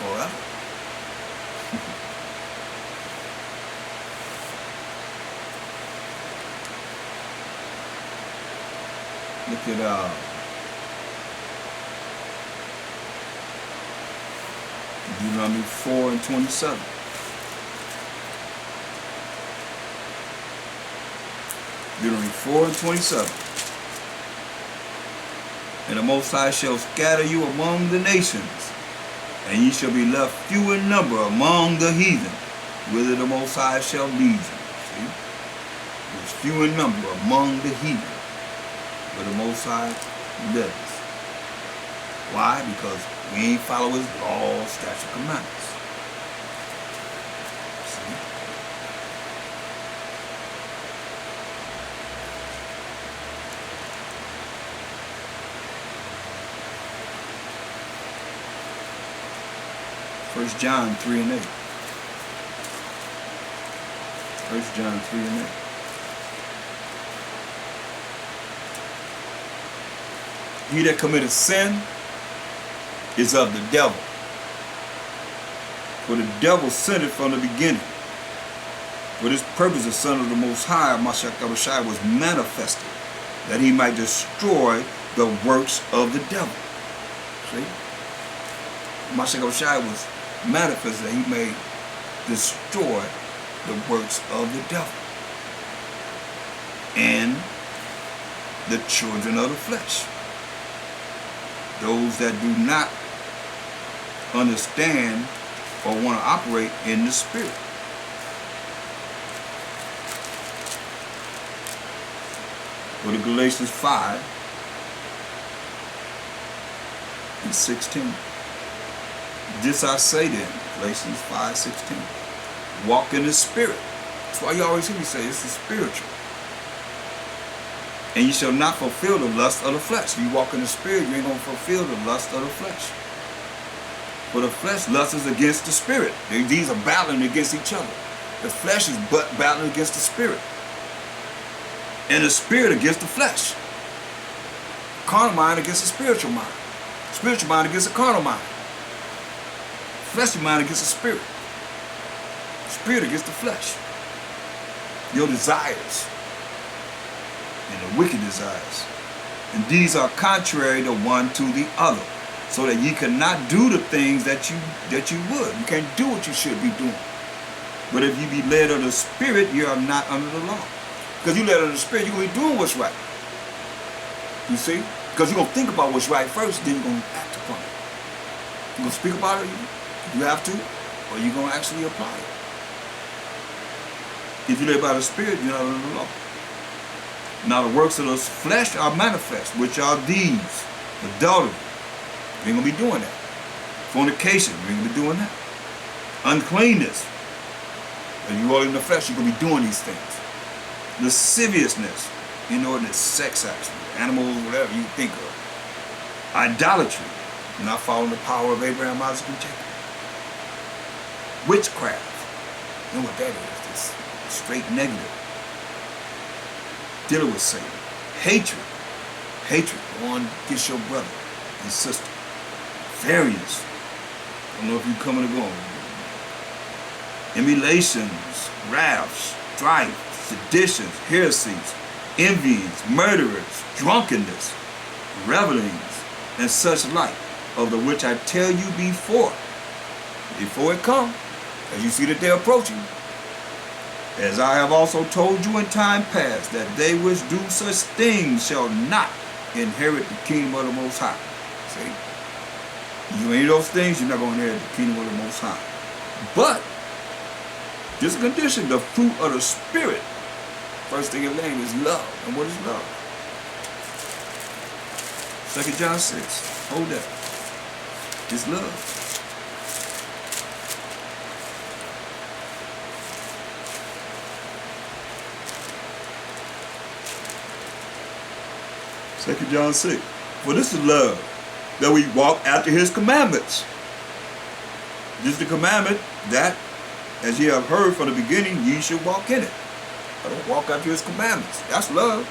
forever. Look at Deuteronomy 4 and 27. Deuteronomy 4 and 27. And the Most High shall scatter you among the nations, and ye shall be left few in number among the heathen, whither the Most High shall lead you. See? There's few in number among the heathen, where the Most High led us. Why? Because we ain't follow his laws, statutes, commandments. See? First John 3 and 8. 1 John 3 and 8. He that committeth sin is of the devil. For the devil sinned from the beginning. For this purpose the Son of the Most High, Mashayach, was manifested, that he might destroy the works of the devil. See? Mashayach was manifested that he may destroy the works of the devil and the children of the flesh. Those that do not understand or want to operate in the spirit. Go to Galatians 5 and 16. This I say then, Galatians 5:16. Walk in the spirit. That's why you always hear me say this is spiritual. And you shall not fulfill the lust of the flesh. If you walk in the spirit, you ain't going to fulfill the lust of the flesh. For the flesh lusts against the spirit. These are battling against each other. The flesh is battling against the spirit. And the spirit against the flesh. Carnal mind against the spiritual mind. Spiritual mind against the carnal mind. Fleshly mind against the spirit. Spirit against the flesh. Your desires. And the wicked desires. And these are contrary the one to the other, so that ye cannot do the things that you would. You can't do what you should be doing. But if you be led of the Spirit, you are not under the law. Because you led of the Spirit, you're going to be doing what's right. You see? Because you're going to think about what's right first, then you're going to act upon it. You're going to speak about it, you have to, or you're going to actually apply it. If you live by the Spirit, you're not under the law. Now the works of the flesh are manifest, which are these: adultery, we ain't gonna be doing that. Fornication, we ain't gonna be doing that. Uncleanness, if you are in the flesh, you're gonna be doing these things. Lasciviousness, inordinate sex acts, animals, whatever you think of. Idolatry, not following the power of Abraham, Isaac, and Jacob. Witchcraft, you know what that is? It's straight negative. Dealing with Satan. Hatred. Hatred. Go on against your brother and sister. Variance. I don't know if you're coming or going. Emulations, wraths, strife, seditions, heresies, envies, murderers, drunkenness, revelings, and such like, of the which I tell you before it come, as you see that they're approaching. As I have also told you in time past, that they which do such things shall not inherit the kingdom of the Most High. See? You do any of those things, you're not going to inherit the kingdom of the Most High. But, this condition, the fruit of the Spirit, first thing in name is love. And what is love? 2 John 6. Hold that. It's love. Second John 6. For this is love, that we walk after his commandments. This is the commandment that, as ye have heard from the beginning, ye should walk in it. I don't walk after his commandments. That's love.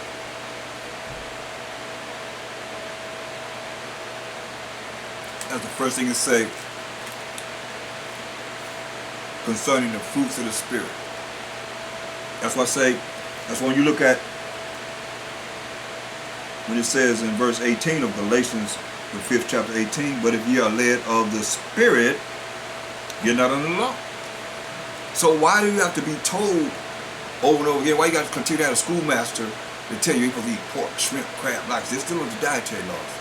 That's the first thing to say concerning the fruits of the Spirit. That's why I say, that's when you look at, when it says in verse 18 of Galatians, the 5th chapter 18, but if ye are led of the Spirit, you're not under the law. So why do you have to be told over and over again? Why you got to continue to have a schoolmaster to tell you you're supposed to eat pork, shrimp, crab, lobster? They're still under dietary laws.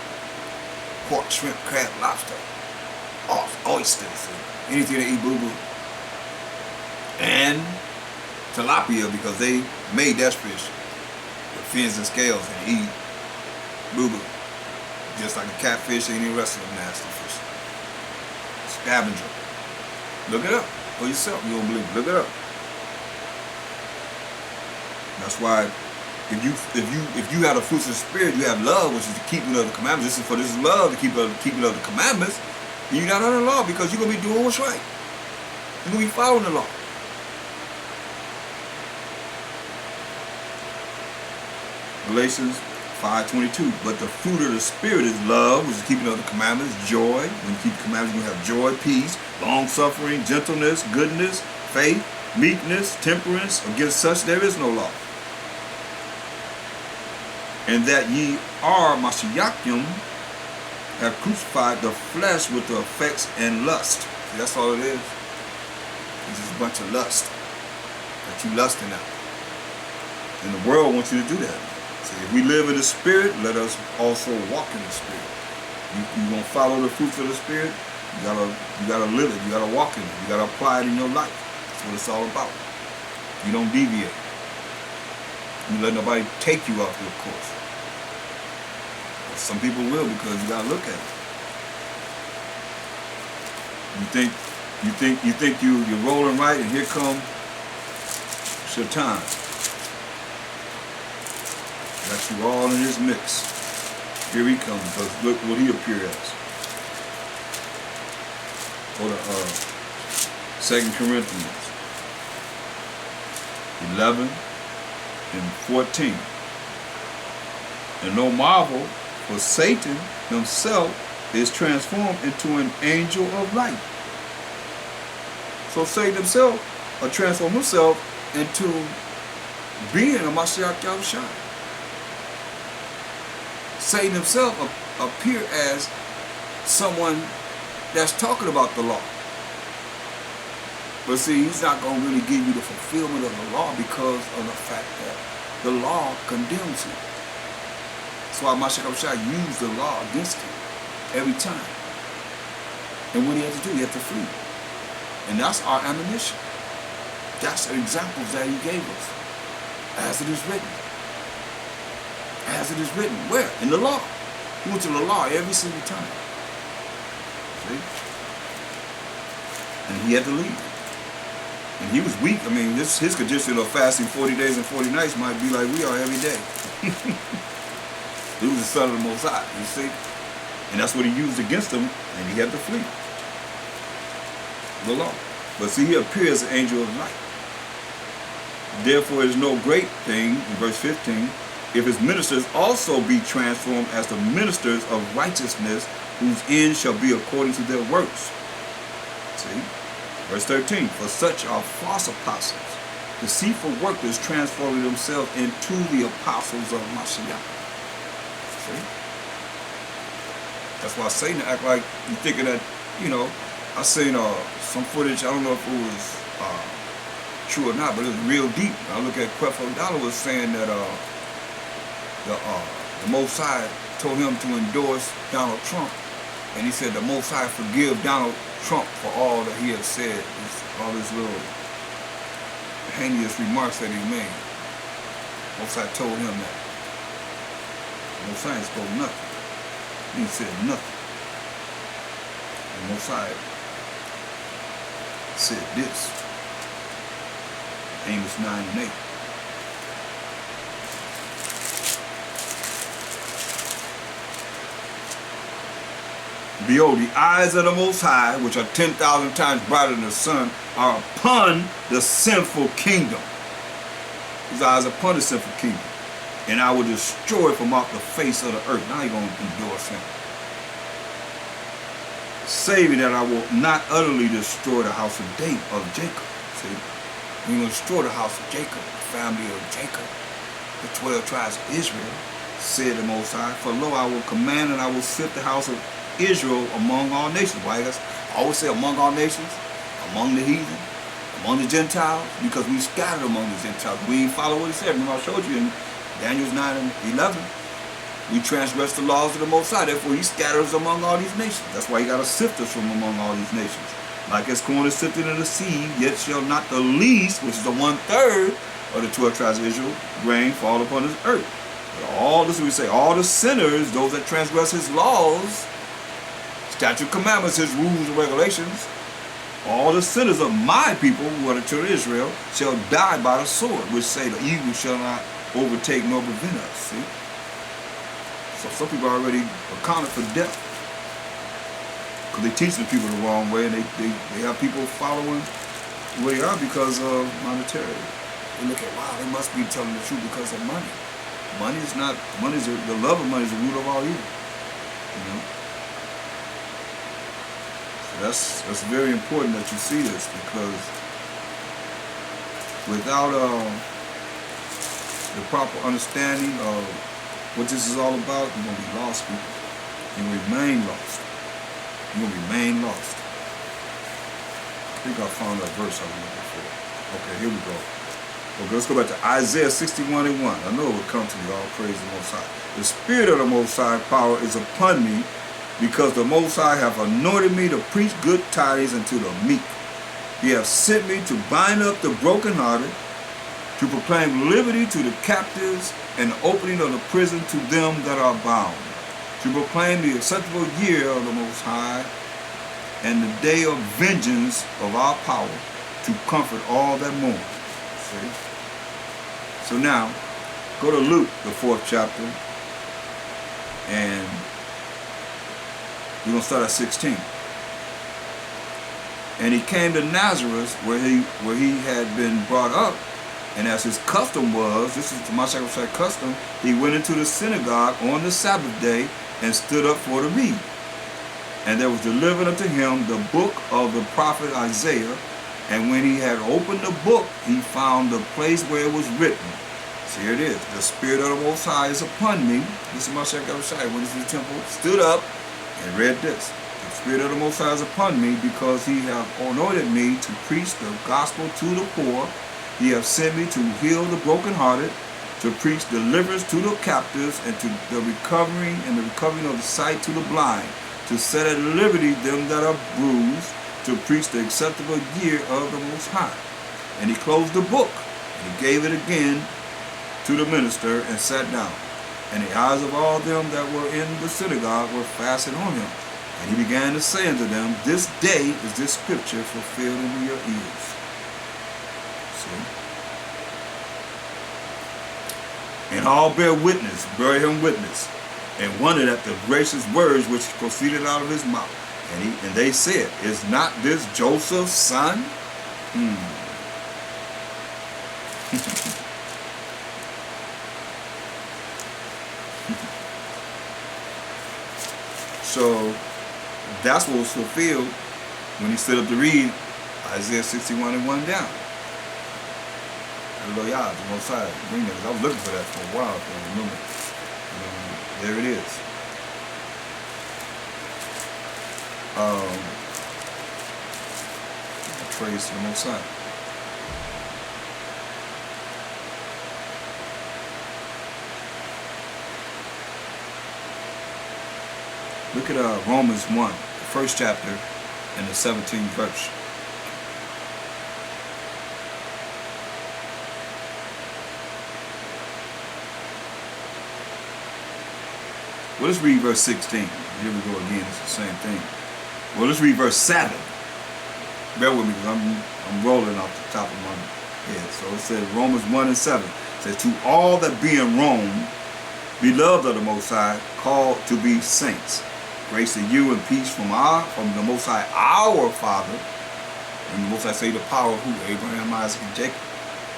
Pork, shrimp, crab, lobster, oysters, anything they eat boo-boo. And tilapia, because they made that fish with fins and scales and eat boo-boo. Just like a catfish and any rest of them nasty fish. Scavenger. Look it up for yourself. You don't believe it. Look it up. That's why if you have the fruits of the Spirit, you have love, which is the keeping of the commandments. This is love, the keeping of the commandments. You're not under the law because you're gonna be doing what's right. You're gonna be following the law. Galatians 5:22. But the fruit of the Spirit is love, which is keeping of the commandments, joy. When you keep the commandments, you have joy, peace, long-suffering, gentleness, goodness, faith, meekness, temperance. Against such there is no law. And that ye are Mashayach, have crucified the flesh with the effects and lust. See, that's all it is. It's just a bunch of lust that you lusting out. And the world wants you to do that. See, if we live in the Spirit, let us also walk in the Spirit. You gonna follow the fruits of the Spirit? You gotta live it. You gotta walk in it. You gotta apply it in your life. That's what it's all about. You don't deviate. You let nobody take you off your course. But some people will, because you gotta look at it. You think you're rolling right, and here come Shaitan. Got you all in his mix. Here he comes, because look what he appeared as. Go to 2 Corinthians 11 and 14. And no marvel, for Satan himself is transformed into an angel of light. So Satan himself will transform himself into being a Mashayach Yahawashi. Satan himself appear as someone that's talking about the law. But see, he's not going to really give you the fulfillment of the law because of the fact that the law condemns him. That's why Mashayach Yahawashi used the law against him every time. And what he had to do, he had to flee. And that's our ammunition. That's the examples that he gave us. As it is written. As it is written. Where? In the law. He went to the law every single time. See? And he had to leave. And he was weak. I mean, his condition of fasting 40 days and 40 nights might be like we are every day. He was the son of the Most High, you see? And that's what he used against him, and he had to flee. The law. But see, he appears as an angel of light. Therefore, it is no great thing, in verse 15, if his ministers also be transformed as the ministers of righteousness, whose end shall be according to their works. See? Verse 13, for such are false apostles, deceitful workers transforming themselves into the apostles of Mashayach. See? That's why Satan act like you thinking that, you know, I seen some footage, I don't know if it was true or not, but it was real deep. I look at f.o.p.e was saying that the Most High told him to endorse Donald Trump, and he said the Most High forgive Donald Trump for all that he had said, all his little heinous remarks that he made. Most High told him that. Most High spoke nothing. He said nothing. And Most High said this. Amos 9 and 8. Behold, the eyes of the Most High, which are 10,000 times brighter than the sun, are upon the sinful kingdom. His eyes are upon the sinful kingdom. And I will destroy from off the face of the earth. Now you're going to endorse him. saving that I will not utterly destroy the house of Jacob. See, we're going to destroy the house of Jacob, the family of Jacob, the 12 tribes of Israel, said the Most High. For lo, I will command and I will sift the house of Israel among all nations. Why? I always say among all nations, among the heathen, among the Gentiles, because we scattered among the Gentiles. We follow what he said. Remember I showed you in Daniel 9 and 11. We transgress the laws of the Most High. Therefore, he scatters among all these nations. That's why he got to sift us from among all these nations. Like as corn is sifted in the sea, yet shall not the least, which is the 1/3 of the 12 tribes of Israel, grain fall upon this earth. But all this, we say, all the sinners, those that transgress his laws, statute, commandments, his rules and regulations, all the sinners of my people, who are the children of Israel, shall die by the sword, which say the evil shall not overtake nor prevent us. See? So some people are already accounted for death, because they teach the people the wrong way, and they have people following where they are because of monetary. They look at, wow, they must be telling the truth because of money. Money is not, the love of money is the root of all evil. You know? So that's very important that you see this, because without the proper understanding of what this is all about, you're going to be lost, people. You're going to remain lost. You're going to remain lost. I think I found that verse I was looking for. Okay, here we go. Okay, let's go back to Isaiah 61:1. I know it will come to me. All praise the Most High. The Spirit of the Most High power is upon me, because the Most High hath anointed me to preach good tidings unto the meek. He hath sent me to bind up the brokenhearted, to proclaim liberty to the captives, and the opening of the prison to them that are bound, to proclaim the acceptable year of the Most High, and the day of vengeance of our power, to comfort all that mourn. See? So now, go to Luke, the 4th chapter, and we're going to start at 16. And he came to Nazareth, where he had been brought up, and as his custom was, this is the Mashayach custom, he went into the synagogue on the Sabbath day and stood up for to read. And there was delivered unto him the book of the prophet Isaiah. And when he had opened the book, he found the place where it was written. So here it is. The Spirit of the Most High is upon me. This is Mashayach went into the temple, stood up, and read this. The Spirit of the Most High is upon me, because he hath anointed me to preach the gospel to the poor. He hath sent me to heal the brokenhearted, to preach deliverance to the captives, and to the recovering of the sight to the blind, to set at liberty them that are bruised, to preach the acceptable year of the Most High. And he closed the book, and he gave it again to the minister, and sat down. And the eyes of all them that were in the synagogue were fastened on him. And he began to say unto them, This day is this scripture fulfilled in your ears. See? And all bear him witness, and wondered at the gracious words which proceeded out of his mouth. And they said, Is not this Joseph's son? So that's what was fulfilled when he stood up to read Isaiah 61:1 down. Hallelujah, the Most High. I was looking for that for a while, if I remember. There it is. Praise to the Most High. Look at Romans 1, the 1st chapter, and the 17th verse. Well, let's read verse 16. Here we go again. It's the same thing. Well, let's read verse 7. Bear with me, because I'm rolling off the top of my head. So it says Romans 1 and 7. It says, To all that be in Rome, beloved of the Most High, called to be saints. Grace to you and peace from the Most High, our Father. And the Most High say the power of who? Abraham, Isaac, and Jacob.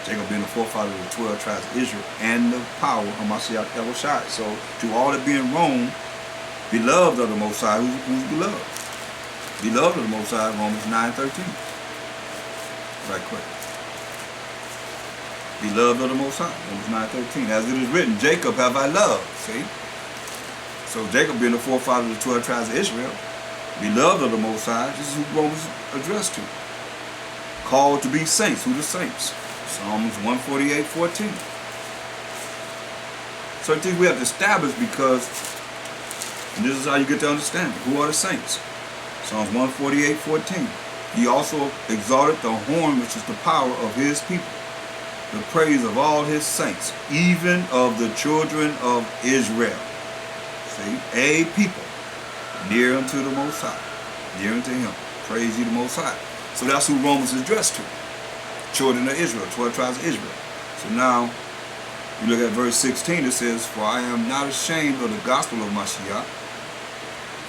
Jacob being the forefather of the 12 tribes of Israel, and the power of Mashayach Yahawashi. So to all that be in Rome, beloved of the Most High, who's beloved? Beloved of the Most High, Romans 9:13. Right quick. Beloved of the Most High, Romans 9:13. As it is written, Jacob have I loved. See? So Jacob being the forefather of the 12 tribes of Israel, beloved of the Most High, this is who Romans addressed to. Called to be saints. Who the saints? Psalms 148:14. Certain things we have to establish because, and this is how you get to understand it. Who are the saints? Psalms 148:14. He also exalted the horn, which is the power of his people, the praise of all his saints, even of the children of Israel. See, a people near unto the Most High, near unto him. Praise ye the Most High. So that's who Romans is addressed to. Children of Israel, 12 tribes of Israel. So now, you look at verse 16, it says, For I am not ashamed of the gospel of Mashayach,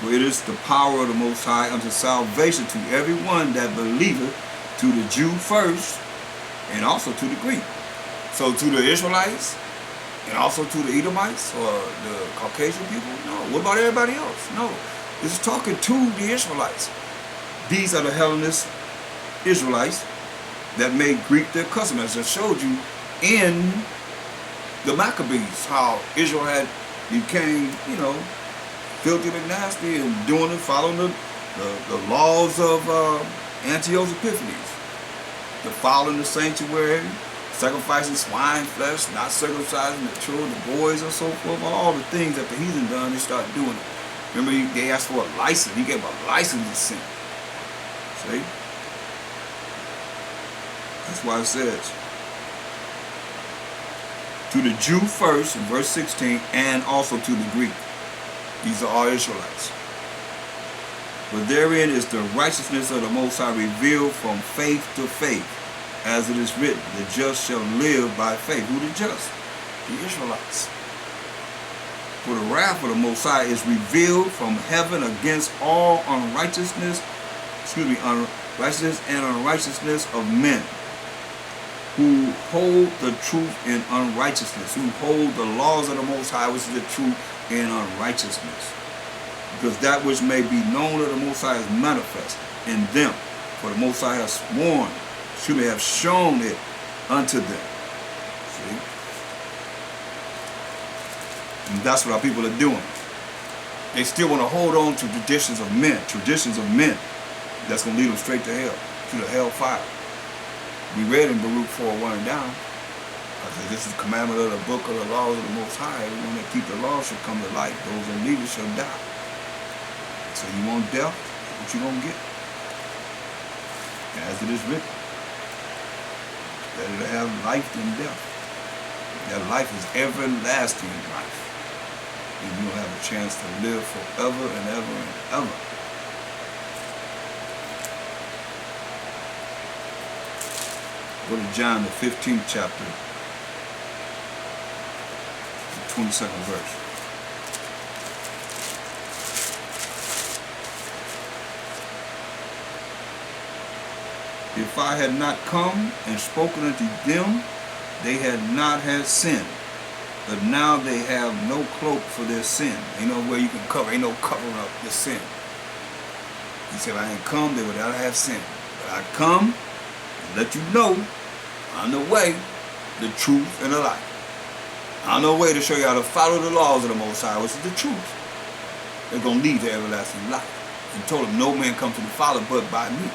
for it is the power of the Most High unto salvation to everyone that believeth, to the Jew first, and also to the Greek. So to the Israelites, and also to the Edomites, or the Caucasian people? No. What about everybody else? No. It's talking to the Israelites. These are the Hellenist Israelites that made Greek their custom, as I showed you in the Maccabees, how Israel had became, filthy and nasty and doing it, following the laws of Antiochus Epiphanes, defiling the sanctuary, sacrificing swine flesh, not circumcising the children, the boys, and so forth. All the things that the heathen done, they started doing it. Remember, they asked for a license. He gave a license to sin. See? That's why it says, to the Jew first, in verse 16, and also to the Greek. These are all Israelites. But therein is the righteousness of the Most High revealed from faith to faith, as it is written, the just shall live by faith. Who the just? The Israelites. For the wrath of the Most High is revealed from heaven against all unrighteousness, unrighteousness and unrighteousness of men, who hold the truth in unrighteousness, who hold the laws of the Most High, which is the truth in unrighteousness. Because that which may be known of the Most High is manifest in them. For the Most High has sworn, have shown it unto them. See? And that's what our people are doing. They still want to hold on to traditions of men that's going to lead them straight to hell, to the hell fire. We read in Baruch 4:1 and down. I said, this is the commandment of the book of the laws of the Most High. Everyone that keep the law shall come to life. Those that lead it shall die. So you want death? What you going to get? As it is written, better to have life than death. That life is everlasting life. And you'll have a chance to live forever and ever and ever. Go to John, the 15th chapter, the 22nd verse. If I had not come and spoken unto them, they had not had sin. But now they have no cloak for their sin. Ain't no way you can cover, ain't no covering up the sin. He said, if I ain't come, they would not have sin. But I come and let you know, I'm the way, the truth, and the life. I'm the way to show you how to follow the laws of the Most High, which is the truth. They're going to lead to everlasting life. And told him, no man come to the Father but by me.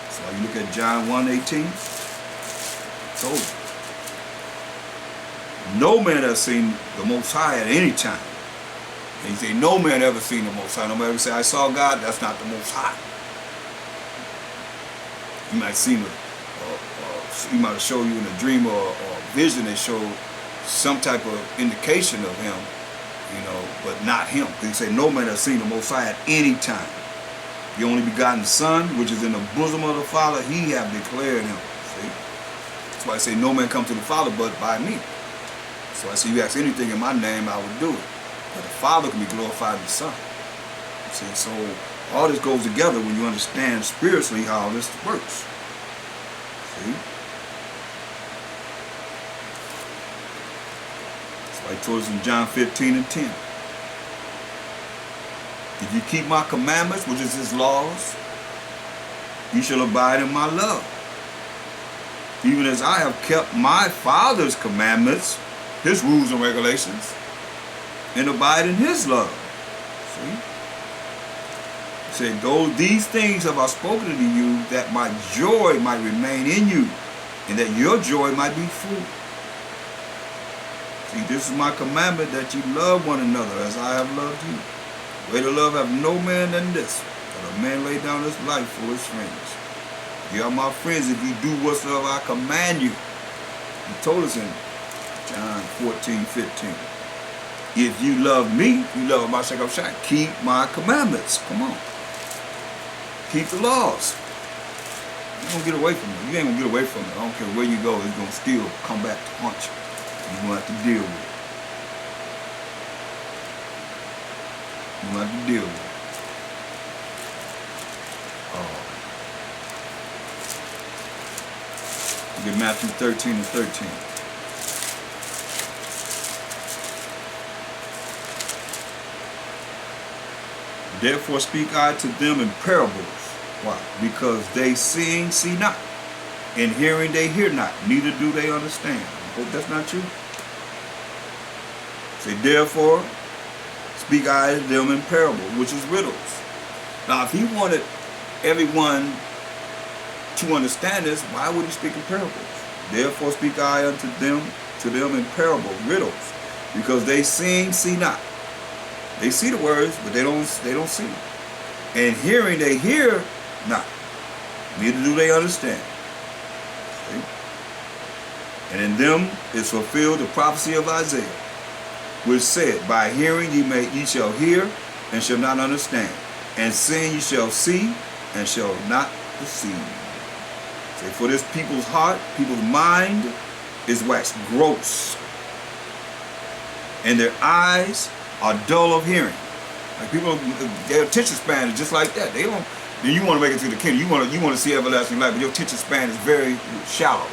So you look at John 1:18, told you. No man has seen the Most High at any time. And he said, no man ever seen the Most High. Nobody ever say, I saw God, that's not the Most High. You might see him, he might show you in a dream or a vision that showed some type of indication of him, but not him. Because he said, no man has seen the Most High at any time. The only begotten Son, which is in the bosom of the Father, he have declared him. See? That's why I say no man come to the Father but by me. So I say you ask anything in my name, I will do it. But the Father can be glorified in the Son. See, so all this goes together when you understand spiritually how this works. See? That's why he told us in John 15:10. If you keep my commandments, which is his laws, you shall abide in my love. Even as I have kept my Father's commandments, his rules and regulations, and abide in his love. See? He said, these things have I spoken to you, that my joy might remain in you, and that your joy might be full. See, this is my commandment, that you love one another as I have loved you. Greater love have no man than this, that a man lay down his life for his friends. You are my friends if you do whatsoever I command you. He told us in John 14:15. If you love me, you love Mashayach, keep my commandments. Come on. Keep the laws. You're going to get away from it. You ain't going to get away from it. I don't care where you go, it's going to still come back to haunt you. You're going to have to deal with it. You're going to have to deal with it. Look at Matthew 13:13. Therefore speak I to them in parables. Why? Because they seeing, see not, and hearing, they hear not, neither do they understand. I hope that's not true. Say, therefore speak I to them in parables, which is riddles. Now, if he wanted everyone to understand this, why would he speak in parables? Therefore speak I unto them in parables, riddles, because they seeing, see not. They see the words, but they don't see. And hearing, they hear not, neither do they understand. See? And in them is fulfilled the prophecy of Isaiah, which said, by hearing ye shall hear, and shall not understand, and seeing ye shall see, and shall not perceive. Say, for this people's heart, people's mind is waxed gross, and their eyes are dull of hearing. Like people, their attention span is just like that. They don't. Then you want to make it to the kingdom. You want to see everlasting life, but your attention span is very shallow.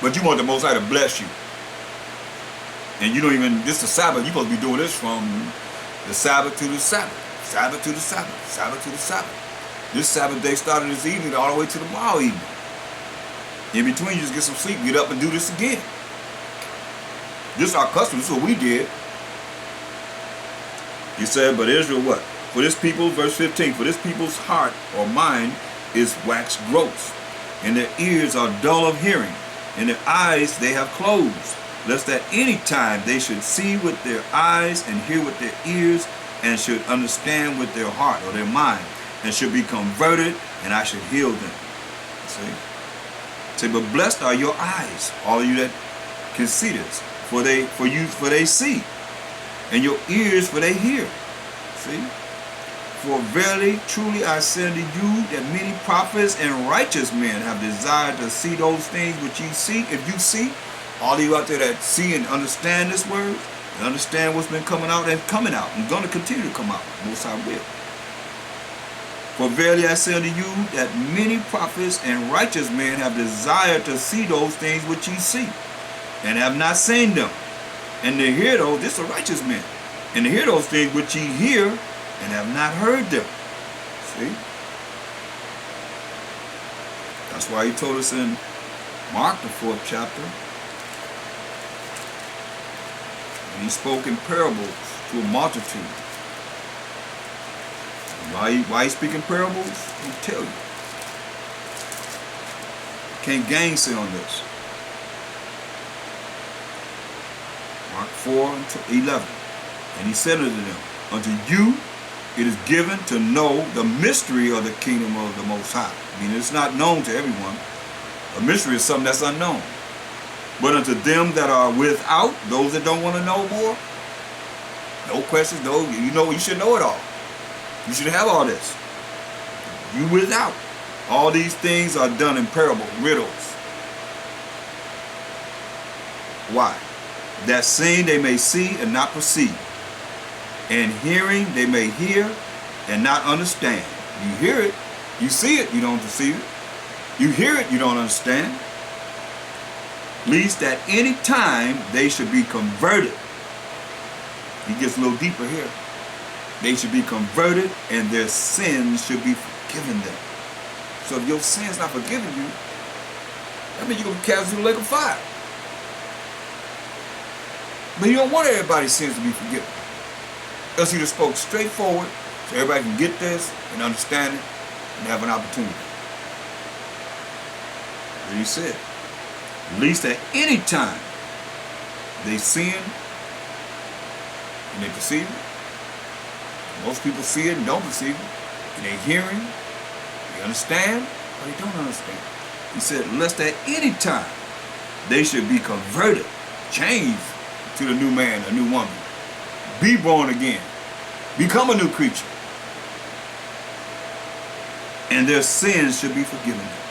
But you want the Most High to bless you, and you don't even. This is the Sabbath. You're supposed to be doing this from the Sabbath to the Sabbath, Sabbath to the Sabbath, Sabbath to the Sabbath. This Sabbath day started this evening all the way to tomorrow evening. In between, you just get some sleep, get up, and do this again. This is our custom. This is what we did. He said, but Israel what? For this people, verse 15, for this people's heart or mind is waxed gross, and their ears are dull of hearing, and their eyes they have closed, lest at any time they should see with their eyes and hear with their ears, and should understand with their heart or their mind, and should be converted, and I should heal them. See? Say, but blessed are your eyes, all of you that can see this. For they see, and your ears for they hear. See? For verily, truly I say unto you, that many prophets and righteous men have desired to see those things which ye see. If you see, all of you out there that see and understand this word, and understand what's been coming out and coming out, and going to continue to come out, most I will. For verily I say unto you, that many prophets and righteous men have desired to see those things which ye see, and have not seen them, and to hear those, this are righteous men, and to hear those things which ye hear, and have not heard them. See? That's why he told us in Mark, the 4th chapter, and he spoke in parables to a multitude. And why he speaking parables? He'll tell you. Can't gainsay on this. Mark 4:11. And he said unto them, unto you it is given to know the mystery of the kingdom of the Most High. Meaning it's not known to everyone. A mystery is something that's unknown. But unto them that are without, those that don't want to know more, no questions, no, you should know it all. You should have all this. You without. All these things are done in parables, riddles. Why? That seeing they may see and not perceive, and hearing they may hear and not understand. You hear it, you see it, you don't perceive it. You hear it, you don't understand. Least at any time they should be converted. He gets a little deeper here. they should be converted, and their sins should be forgiven them. So if your sins not forgiven you, that means you're going to be cast into the lake of fire. But you don't want everybody's sins to be forgiven. Else you just spoke straightforward so everybody can get this and understand it and have an opportunity. As you said, at least at any time they sin and they perceive it. Most people see it and don't perceive it. And they're hearing, they understand, or they don't understand. He said, lest at any time they should be converted, changed to the new man, a new woman. Be born again. Become a new creature. And their sins should be forgiven them.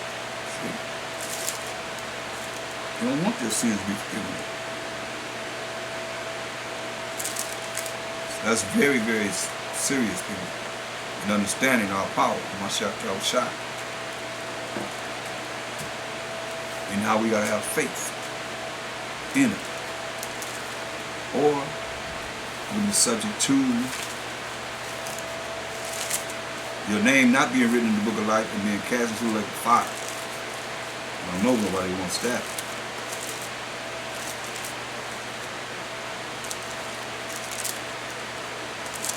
You don't want their sins to be forgiven them. So that's very, very serious, people. In understanding our power, Mashayach, Yahawashi. And how we gotta have faith in it. Or we'll be subject to your name not being written in the book of life and being cast into the lake of fire. I don't know nobody wants that.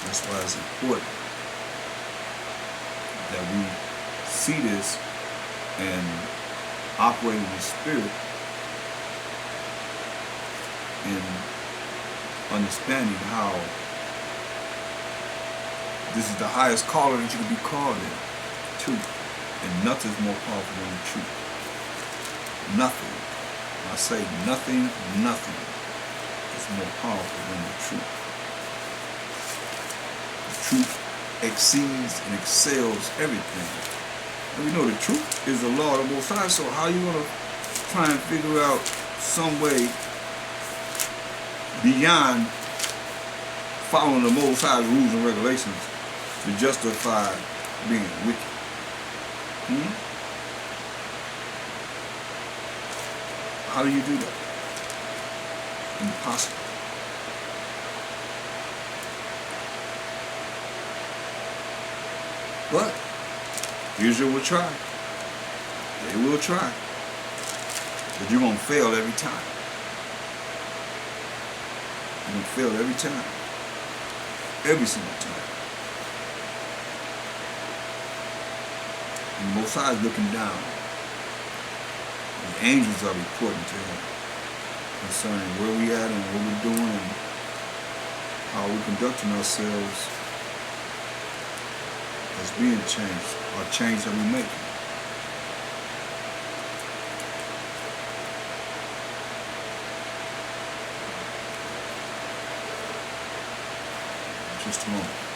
That's why it's important that we see this and operate in the spirit in understanding how this is the highest calling that you can be called in, truth. And nothing's more powerful than the truth. Nothing. When I say nothing is more powerful than the truth. The truth exceeds and excels everything. And we know the truth is the law of the Most High, so how are you going to try and figure out some way beyond following the Most High's rules and regulations to justify being wicked? How do you do that? Impossible. But Israel will try. They will try. But you're going to fail every time. You're going to fail every time. Every single time. And the Most High is looking down. The angels are reporting to him concerning where we at and what we're doing and how we're conducting ourselves as being changed, or change that we make. Just a moment.